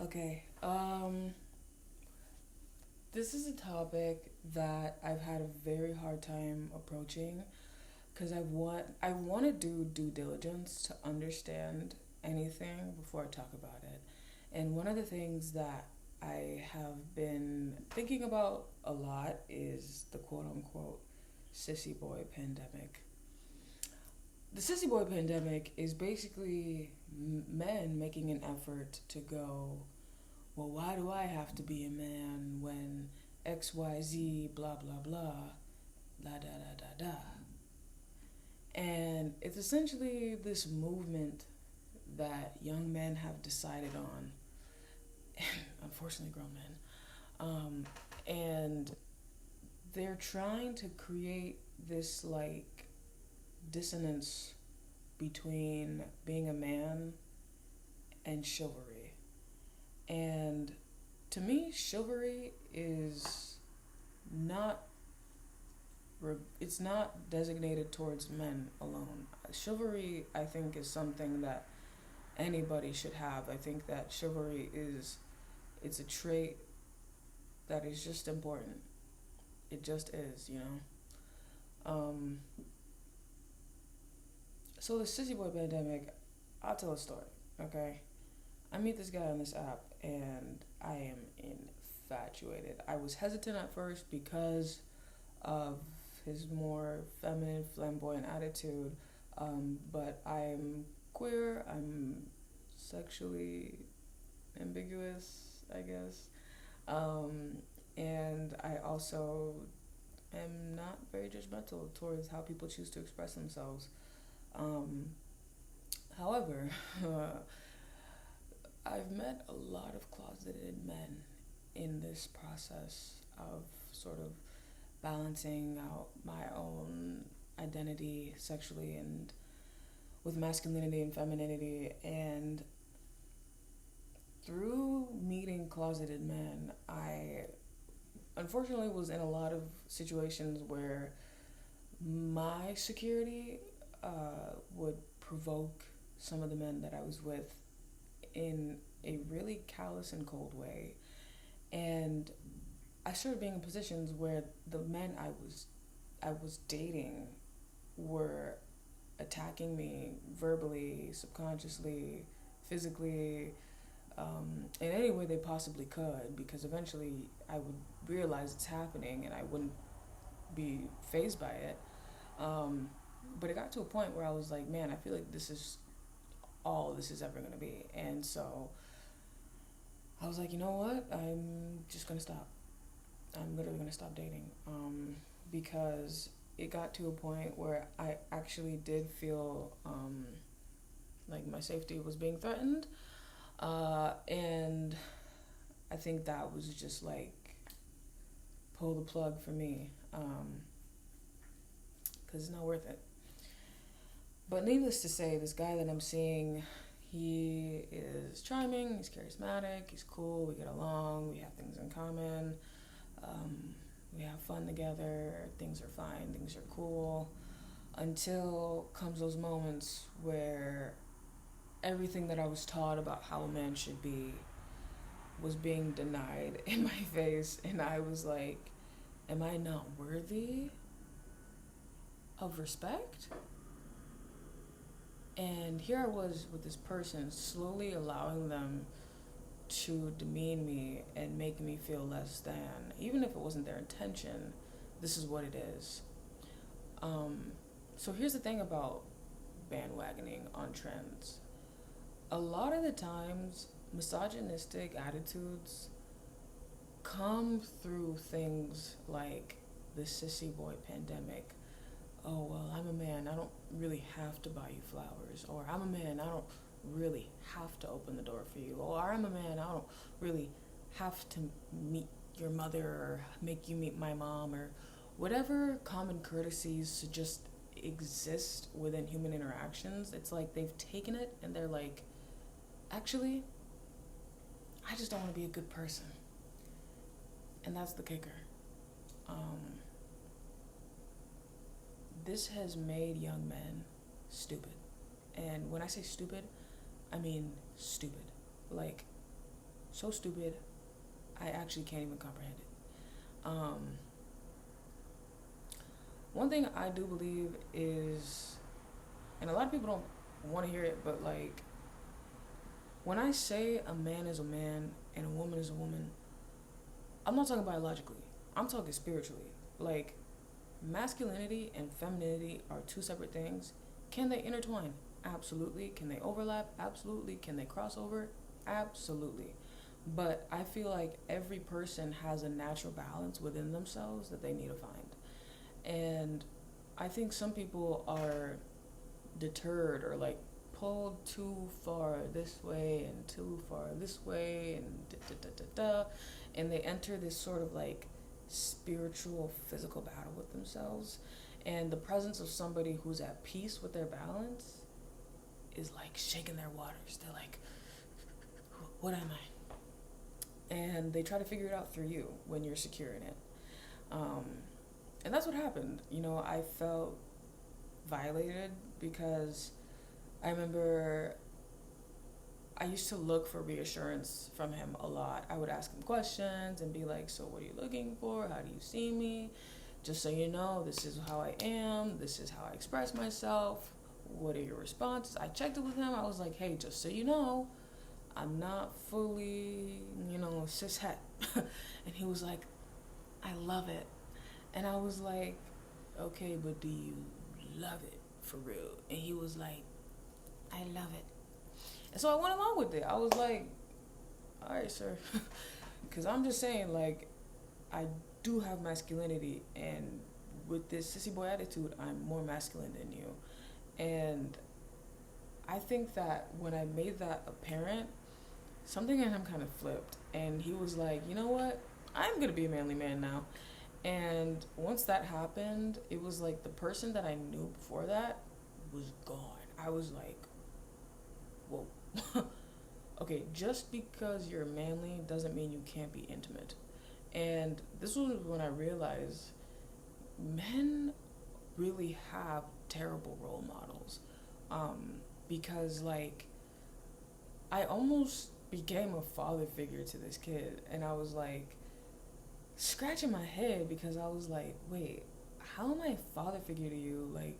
Okay. This is a topic that I've had a very hard time approaching because I want to do due diligence to understand anything before I talk about it. And one of the things that I have been thinking about a lot is the quote unquote sissy boy pandemic. The sissy boy pandemic is basically men making an effort to go, well, why do I have to be a man when XYZ, blah, blah, blah, la da da da da. And it's essentially this movement that young men have decided on, unfortunately, grown men. And they're trying to create this like dissonance between being a man and chivalry. And to me, chivalry is not it's not designated towards men alone. Chivalry, I think, is something that anybody should have. I think that chivalry is it's a trait that is just important. It just is, you know. So the sissy boy pandemic, I'll tell a story. Okay, I meet this guy on this app, and I am infatuated. I was hesitant at first because of his more feminine, flamboyant attitude. But I'm queer, I'm sexually ambiguous, I guess. And I also am not very judgmental towards how people choose to express themselves. Um, However, I've met a lot of closeted men in this process of sort of balancing out my own identity sexually and with masculinity and femininity. And through meeting closeted men, I unfortunately was in a lot of situations where my security would provoke some of the men that I was with in a really callous and cold way. And I started being in positions where the men I was dating were attacking me verbally, subconsciously, physically, in any way they possibly could, because eventually I would realize it's happening and I wouldn't be phased by it. Um, but it got to a point where I was like, man, I feel like this is all this is ever going to be. And so I was like, you know what? I'm just going to stop. I'm literally going to stop dating. Because it got to a point where I actually did feel like my safety was being threatened. And I think that was just like pull the plug for me, because it's not worth it. But needless to say, this guy that I'm seeing, he is charming, he's charismatic, he's cool, we get along, we have things in common, we have fun together, things are fine, things are cool, until comes those moments where everything that I was taught about how a man should be was being denied in my face, and I was like, am I not worthy of respect? And here I was with this person, slowly allowing them to demean me and make me feel less than, even if it wasn't their intention. This is what it is. So here's the thing about bandwagoning on trends. A lot of the times, misogynistic attitudes come through things like the sissy boy pandemic. Oh, well, I'm a man, I don't really have to buy you flowers. Or I'm a man, I don't really have to open the door for you. Or I'm a man, I don't really have to meet your mother or make you meet my mom, or whatever common courtesies to just exist within human interactions. It's like they've taken it and they're like, actually, I just don't want to be a good person. And that's the kicker. Um, this has made young men stupid. And when I say stupid, I mean stupid. Like, so stupid, I actually can't even comprehend it. Um, One thing I do believe is, and a lot of people don't want to hear it, but like, when I say a man is a man and a woman is a woman, I'm not talking biologically. I'm talking spiritually. Like, masculinity and femininity are two separate things. Can they intertwine? Absolutely. Can they overlap? Absolutely. Can they cross over? Absolutely. But I feel like every person has a natural balance within themselves that they need to find. And I think some people are deterred or like pulled too far this way and too far this way and da da da da da, and they enter this sort of like spiritual physical battle with themselves, and the presence of somebody who's at peace with their balance is like shaking their waters. They're like, what am I? And they try to figure it out through you when you're secure in it. um, and that's what happened. You know, I felt violated because I remember I used to look for reassurance from him a lot. I would ask him questions and be like, so what are you looking for? How do you see me? Just so you know, this is how I am. This is how I express myself. What are your responses? I checked it with him. I was like, hey, just so you know, I'm not fully, cis het. And he was like, I love it. And I was like, okay, but do you love it for real? And he was like, I love it. And so I went along with it. I was like, all right, sir. Because I'm just saying, like, I do have masculinity. And with this sissy boy attitude, I'm more masculine than you. And I think that when I made that apparent, something in him kind of flipped. And he was like, you know what? I'm going to be a manly man now. And once that happened, it was like the person that I knew before that was gone. I was like, whoa. Okay, just because you're manly doesn't mean you can't be intimate. And this was when I realized men really have terrible role models. Because, like, I almost became a father figure to this kid. And I was like, scratching my head because I was like, wait, how am I a father figure to you? Like,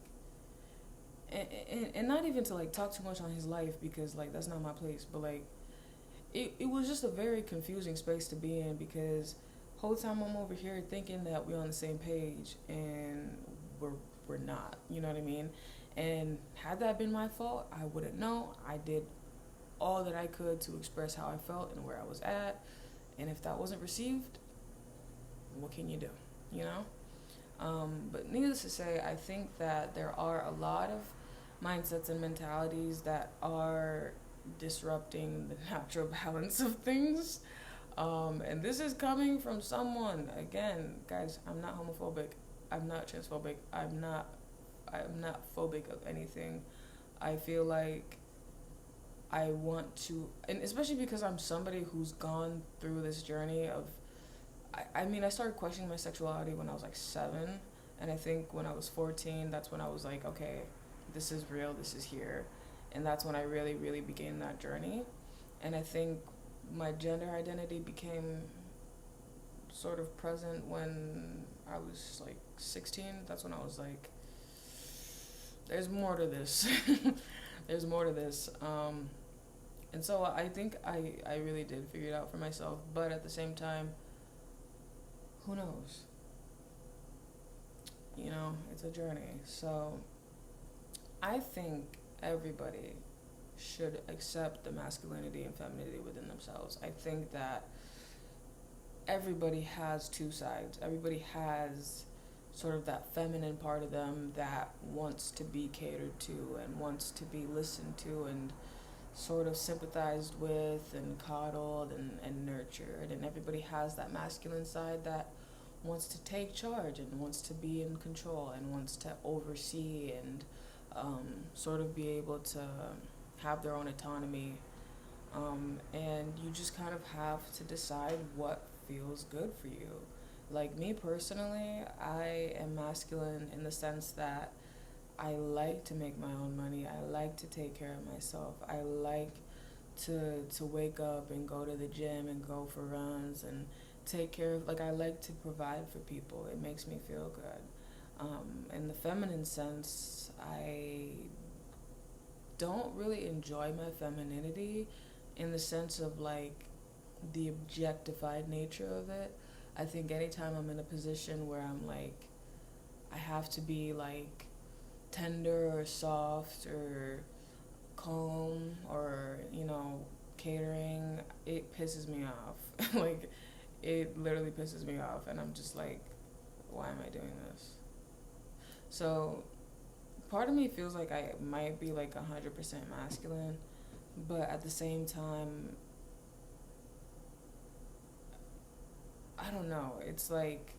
and not even to like talk too much on his life because like that's not my place, but like it was just a very confusing space to be in because whole time I'm over here thinking that we're on the same page and we're not, you know what I mean? And had that been my fault, I wouldn't know. I did all that I could to express how I felt and where I was at, and if that wasn't received, what can you do, you know? But needless to say, I think that there are a lot of mindsets and mentalities that are disrupting the natural balance of things. And this is coming from someone, again, guys, I'm not homophobic. I'm not transphobic. I'm not phobic of anything. I feel like I want to, and especially because I'm somebody who's gone through this journey of, I mean, I started questioning my sexuality when I was like 7, and I think when I was 14, that's when I was like, okay, this is real, this is here, and that's when I really, really began that journey. And I think my gender identity became sort of present when I was like 16. That's when I was like, there's more to this. There's more to this. And so I think I really did figure it out for myself, but at the same time, who knows? You know, it's a journey. So I think everybody should accept the masculinity and femininity within themselves. I think that everybody has two sides. Everybody has sort of that feminine part of them that wants to be catered to and wants to be listened to and sort of sympathized with and coddled and nurtured. And everybody has that masculine side that wants to take charge and wants to be in control and wants to oversee and sort of be able to have their own autonomy. And you just kind of have to decide what feels good for you. Like me personally, I am masculine in the sense that I like to make my own money. I like to take care of myself. I like to wake up and go to the gym and go for runs and take care of, like, I like to provide for people. It makes me feel good. In the feminine sense, I don't really enjoy my femininity in the sense of like the objectified nature of it. I think anytime I'm in a position where I'm like, I have to be like tender or soft or calm or, catering, it pisses me off. Like, it literally pisses me off, and I'm just like, why am I doing this? So, part of me feels like I might be like 100% masculine, but at the same time, I don't know. It's like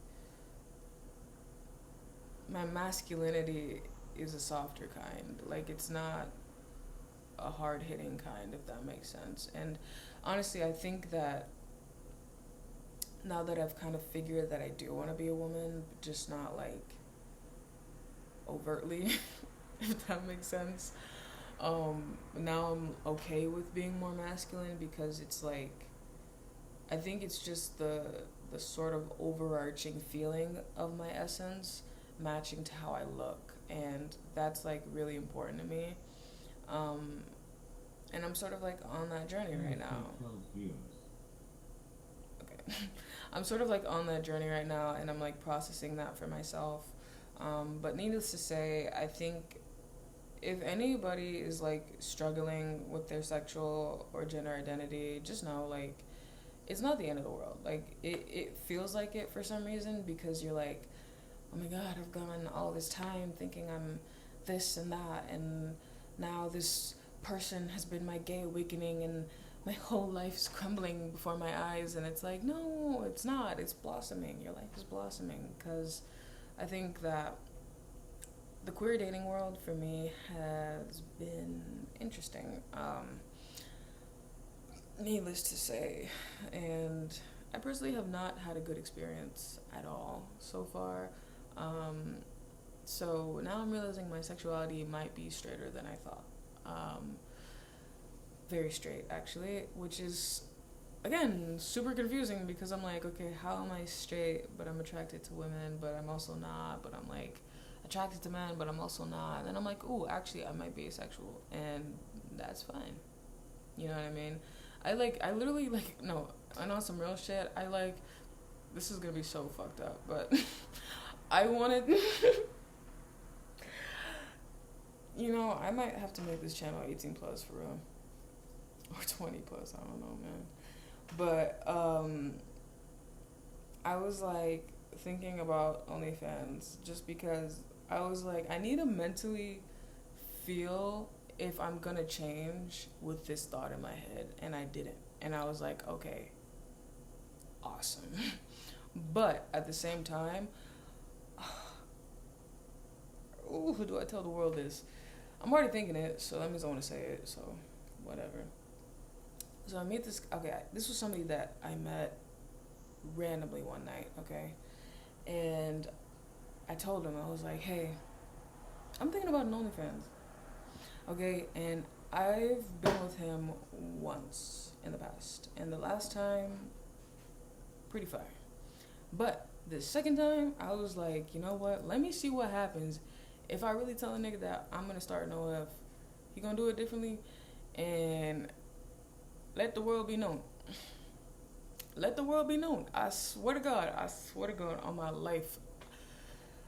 my masculinity is a softer kind. Like, it's not a hard hitting kind, if that makes sense. And honestly, I think that now that I've kind of figured that I do want to be a woman, just not like overtly, if that makes sense. Now I'm okay with being more masculine because it's like, I think it's just the sort of overarching feeling of my essence matching to how I look, and that's like really important to me. And I'm sort of like on that journey right now. Okay. I'm sort of like on that journey right now, and I'm like processing that for myself. But needless to say, I think if anybody is like struggling with their sexual or gender identity, just know like it's not the end of the world. Like it feels like it for some reason because you're like, oh my god, I've gone all this time thinking I'm this and that, and now this person has been my gay awakening, and my whole life's crumbling before my eyes. And it's like, no, it's not. It's blossoming. Your life is blossoming. Because I think that the queer dating world for me has been interesting, needless to say. And I personally have not had a good experience at all so far. So now I'm realizing my sexuality might be straighter than I thought. Very straight, actually, which is, again, super confusing because I'm like, okay, how am I straight, but I'm attracted to women, but I'm also not, but I'm like attracted to men, but I'm also not. And then I'm like, ooh, actually, I might be asexual, and that's fine. You know what I mean? I literally, like, no, I know some real shit. This is gonna be so fucked up, but I wanted, I might have to make this channel 18 plus for real. Or 20 plus, I don't know, man. But, I was, like, thinking about OnlyFans just because I was like, I need to mentally feel if I'm gonna change with this thought in my head, and I didn't. And I was like, okay, awesome. But at the same time, who do I tell the world this? I'm already thinking it, so that means I want to say it, so whatever. So this was somebody that I met randomly one night, okay? And I told him, I was like, hey, I'm thinking about an OnlyFans, okay? And I've been with him once in the past, and the last time, pretty fire. But the second time, I was like, you know what? Let me see what happens if I really tell a nigga that I'm gonna start an OF. He gonna do it differently, and let the world be known. Let the world be known. I swear to God on my life.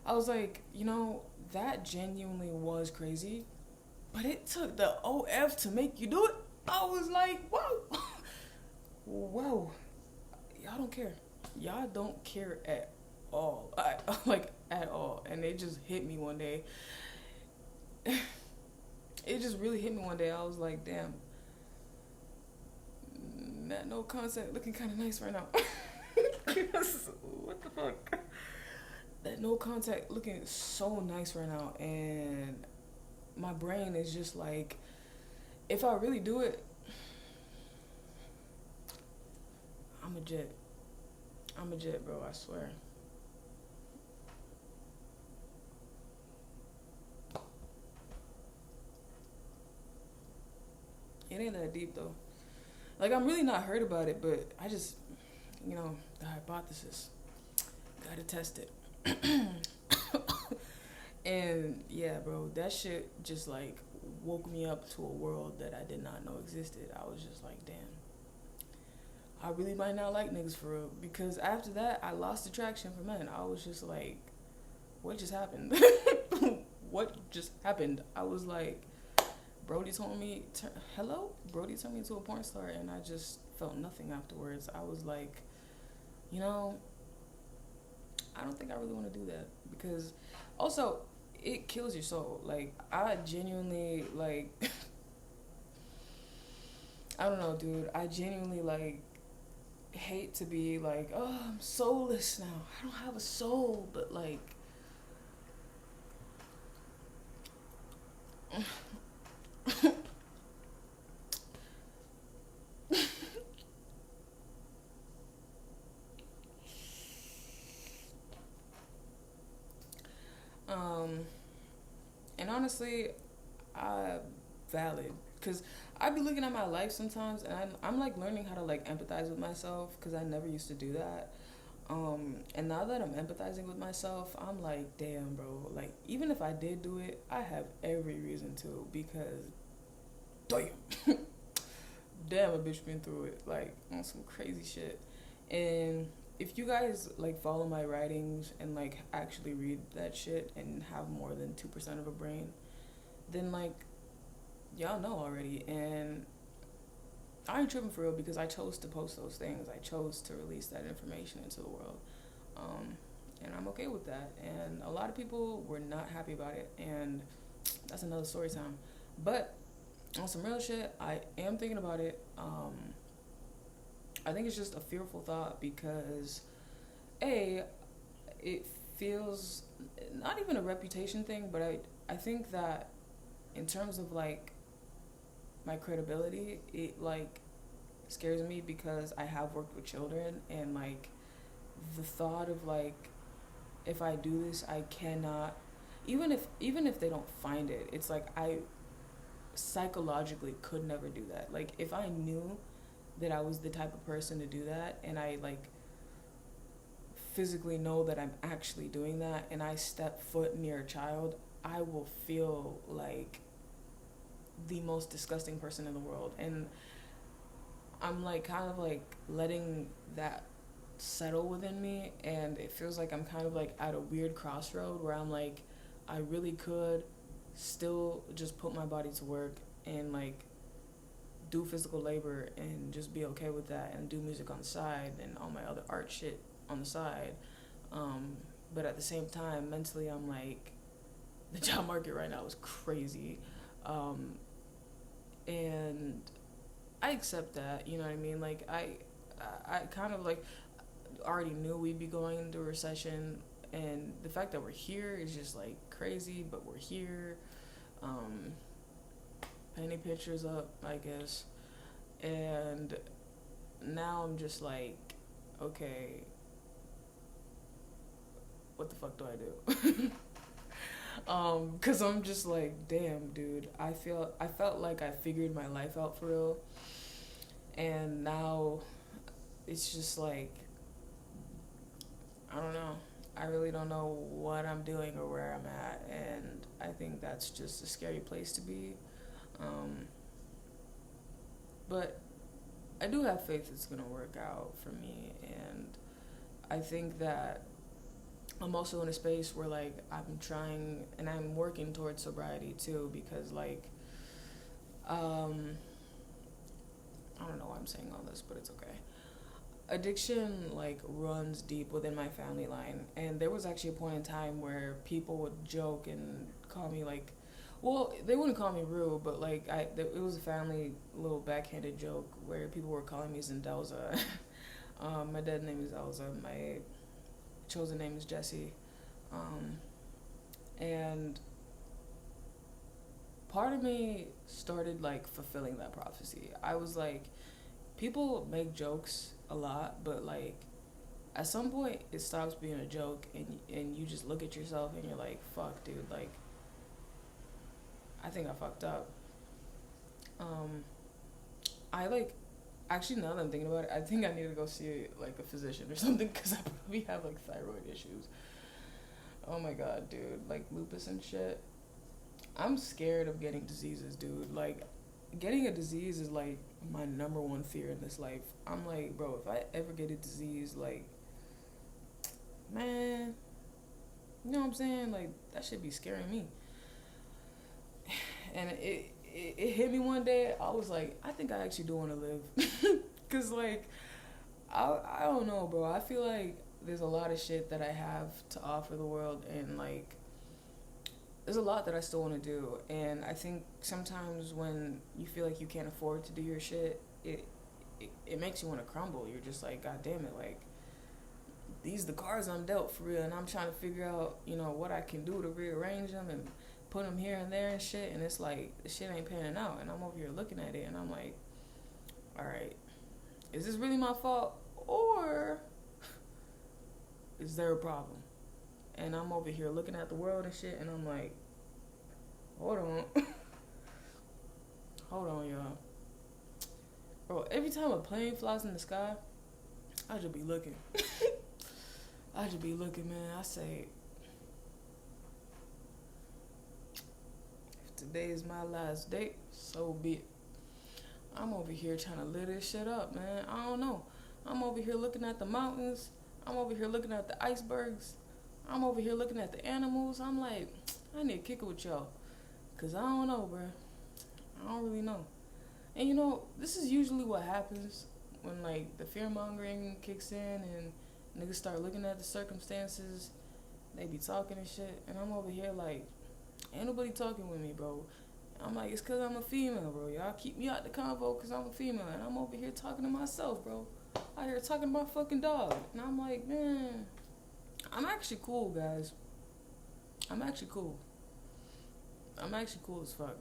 I was like, that genuinely was crazy, but it took the OF to make you do it. I was like, whoa. Whoa. Y'all don't care. Y'all don't care at all. At all. And it just hit me one day. It just really hit me one day. I was like, damn. That no contact looking kind of nice right now. What the fuck? That no contact looking so nice right now, and my brain is just like, if I really do it, I'm legit, bro, I swear. It ain't that deep though. Like, I'm really not hurt about it, but I just, the hypothesis, gotta test it. And yeah, bro, that shit just like woke me up to a world that I did not know existed. I was just like, damn, I really might not like niggas for real. Because after that, I lost attraction for men. I was just like, what just happened? What just happened? I was like, Brody told me, hello? Brody turned me into a porn star, and I just felt nothing afterwards. I was like, I don't think I really want to do that. Because also, it kills your soul. Like, I genuinely, like, I don't know, dude. I genuinely, like, hate to be like, oh, I'm soulless now. I don't have a soul. But, like, and honestly, valid. Because I be looking at my life sometimes, and I'm like learning how to like empathize with myself, because I never used to do that. And now that I'm empathizing with myself, I'm like, damn, bro. Like, even if I did do it, I have every reason to, because damn, damn, a bitch been through it, like on some crazy shit. And if you guys like follow my writings and like actually read that shit and have more than 2% of a brain, then like y'all know already. And I ain't tripping for real, because I chose to post those things. I chose to release that information into the world. And I'm okay with that. And a lot of people were not happy about it, and that's another story time. But on some real shit, I am thinking about it. I think it's just a fearful thought, because it feels not even a reputation thing, but I think that in terms of like my credibility, it like scares me, because I have worked with children, and like the thought of like, if I do this, I cannot, even if they don't find it, it's like I psychologically could never do that. Like, if I knew that I was the type of person to do that, and I like physically know that I'm actually doing that, and I step foot near a child, I will feel like the most disgusting person in the world. And I'm like kind of like letting that settle within me, and it feels like I'm kind of like at a weird crossroad where I'm like, I really could still just put my body to work and like do physical labor and just be okay with that, and do music on the side and all my other art shit on the side. But at the same time, mentally, I'm like, the job market right now is crazy. And I accept that, you know what I mean? Like, I kind of like already knew we'd be going into a recession, and the fact that we're here is just like crazy, but we're here. Penny pictures up, I guess. And now I'm just like, okay, what the fuck do I do? Cause I'm just like, damn, dude, I felt like I figured my life out for real, and now it's just like, I don't know. I really don't know what I'm doing or where I'm at, and I think that's just a scary place to be. But I do have faith it's gonna work out for me, and I think that I'm also in a space where like I'm trying and I'm working towards sobriety too, because like I don't know why I'm saying all this, but it's okay. Addiction like runs deep within my family line, and there was actually a point in time where people would joke and call me like, well, they wouldn't call me rude, but like it was a family little backhanded joke where people were calling me Zendelza. My dad's name is Elza. My chosen name is Jesse. And part of me started like fulfilling that prophecy. I was like, people make jokes a lot, but like at some point it stops being a joke, and you just look at yourself and you're like, fuck, dude, like I think I fucked up. I like Actually, now that I'm thinking about it, I think I need to go see like a physician or something because I probably have like thyroid issues. Oh my god, dude, like lupus and shit. I'm scared of getting diseases, dude. Like, getting a disease is like my number one fear in this life. I'm like, bro, if I ever get a disease, like, man, you know what I'm saying? Like, that should be scaring me. And it hit me one day. I was like, I think I actually do want to live. Because, like, I don't know, bro. I feel like there's a lot of shit that I have to offer the world, and, like, there's a lot that I still want to do. And I think sometimes when you feel like you can't afford to do your shit, it makes you want to crumble. You're just like, God damn it, like, these the cards I'm dealt for real, and I'm trying to figure out, what I can do to rearrange them and put them here and there and shit, and it's like, the shit ain't panning out, and I'm over here looking at it, and I'm like, alright, is this really my fault, or is there a problem? And I'm over here looking at the world and shit, and I'm like, hold on. Hold on, y'all. Bro, every time a plane flies in the sky, I just be looking. I just be looking, man. I say, if today is my last day, so be it. I'm over here trying to live this shit up, man. I don't know. I'm over here looking at the mountains. I'm over here looking at the icebergs. I'm over here looking at the animals. I'm like, I need to kick it with y'all. Because I don't know, bro. I don't really know. And this is usually what happens when, like, the fear-mongering kicks in and niggas start looking at the circumstances. They be talking and shit. And I'm over here like, ain't nobody talking with me, bro. I'm like, it's because I'm a female, bro. Y'all keep me out the convo because I'm a female. And I'm over here talking to myself, bro. Out here talking to my fucking dog. And I'm like, man, I'm actually cool, guys. I'm actually cool. I'm actually cool as fuck.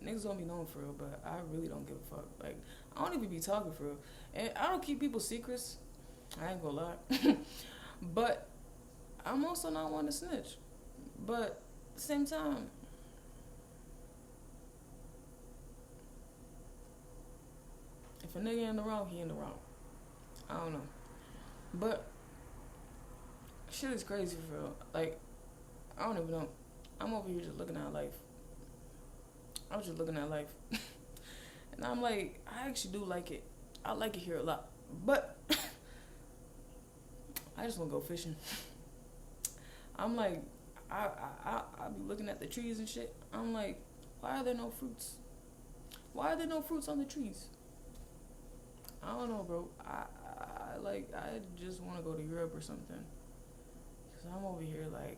Niggas don't be knowing for real, but I really don't give a fuck. Like, I don't even be talking for real. And I don't keep people's secrets. I ain't gonna lie. But I'm also not one to snitch. But at the same time, if a nigga in the wrong, he in the wrong. I don't know. But shit is crazy for real. Like, I don't even know. I'm over here just looking at life. I was just looking at life. And I'm like, I actually do like it. I like it here a lot. But I just want to go fishing. I'm like, I be looking at the trees and shit. I'm like, why are there no fruits? Why are there no fruits on the trees? I don't know, bro. I just want to go to Europe or something. Because I'm over here, like,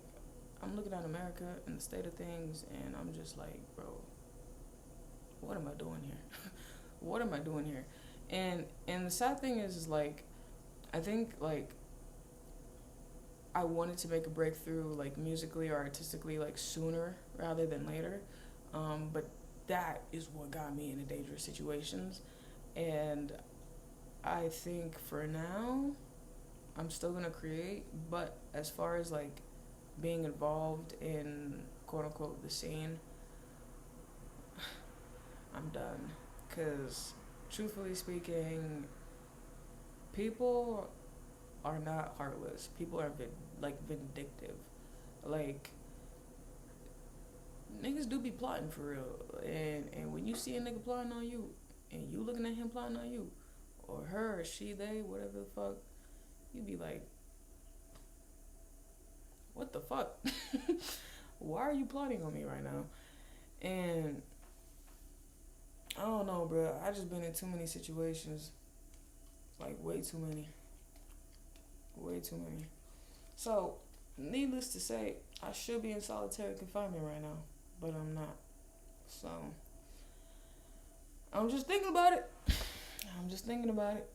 I'm looking at America and the state of things, and I'm just like, bro, what am I doing here? What am I doing here? And the sad thing is like, I think, like, I wanted to make a breakthrough, like, musically or artistically, like, sooner rather than later. But that is what got me into dangerous situations. And I think for now, I'm still going to create. But as far as, like, being involved in, quote-unquote, the scene, I'm done. Because, truthfully speaking, people are not heartless. People are vindictive. Like, niggas do be plotting for real. And when you see a nigga plotting on you, and you looking at him plotting on you, or her, or she, they, whatever the fuck, you be like, what the fuck? Why are you plotting on me right now? And I don't know, bro. I just been in too many situations. Like, way too many. Way too many. So, needless to say, I should be in solitary confinement right now, but I'm not. So, I'm just thinking about it. I'm just thinking about it.